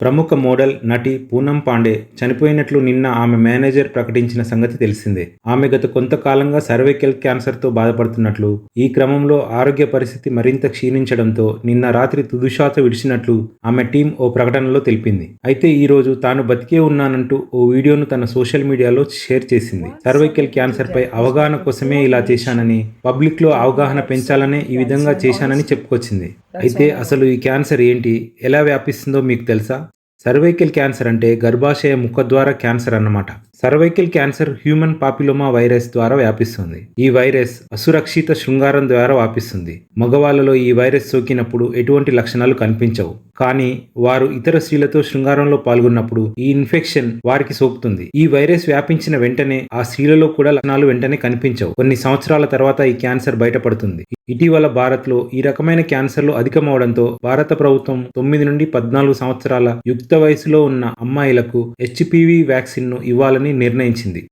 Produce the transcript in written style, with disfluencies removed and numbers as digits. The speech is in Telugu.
ప్రముఖ మోడల్, నటి పూనం పాండే చనిపోయినట్లు నిన్న ఆమె మేనేజర్ ప్రకటించిన సంగతి తెలిసిందే. ఆమె గత కొంతకాలంగా సర్వైకల్ క్యాన్సర్తో బాధపడుతున్నట్లు, ఈ క్రమంలో ఆరోగ్య పరిస్థితి మరింత క్షీణించడంతో నిన్న రాత్రి తుదిశ్వాస విడిచినట్లు ఆమె టీం ఓ ప్రకటనలో తెలిపింది. అయితే ఈ రోజు తాను బతికే ఉన్నానంటూ ఓ వీడియోను తన సోషల్ మీడియాలో షేర్ చేసింది. సర్వైకల్ క్యాన్సర్పై అవగాహన కోసమే ఇలా చేశానని, పబ్లిక్లో అవగాహన పెంచాలనే ఈ విధంగా చేశానని చెప్పుకొచ్చింది. అయితే అసలు ఈ క్యాన్సర్ ఏంటి, ఎలా వ్యాపిస్తుందో మీకు తెలుసా? సర్వైకల్ క్యాన్సర్ అంటే గర్భాశయ ముఖద్వార క్యాన్సర్ అన్నమాట. Cervical cancer human papilloma virus ద్వారా వ్యాపిస్తుంది. ఈ వైరస్ అసురక్షిత శృంగారం ద్వారా వ్యాపిస్తుంది. మగవాళ్ళలో ఈ వైరస్ సోకినప్పుడు ఎటువంటి లక్షణాలు కనిపించవు. కానీ వారు ఇతర స్త్రీలతో శృంగారంలో పాల్గొన్నప్పుడు ఈ ఇన్ఫెక్షన్ వారికి సోకుతుంది. ఈ వైరస్ వ్యాపించిన వెంటనే ఆ స్త్రీలలో కూడా లక్షణాలు వెంటనే కనిపించవు. కొన్ని సంవత్సరాల తర్వాత ఈ క్యాన్సర్ బయటపడుతుంది. ఇటీవల భారత్లో ఈ రకమైన క్యాన్సర్లు అధికమవడంతో భారత ప్రభుత్వం 9 నుండి 14 సంవత్సరాల యుక్త వయసులో ఉన్న అమ్మాయిలకు HPV వ్యాక్సిన్ను ఇవ్వాలని నిర్ణయించింది.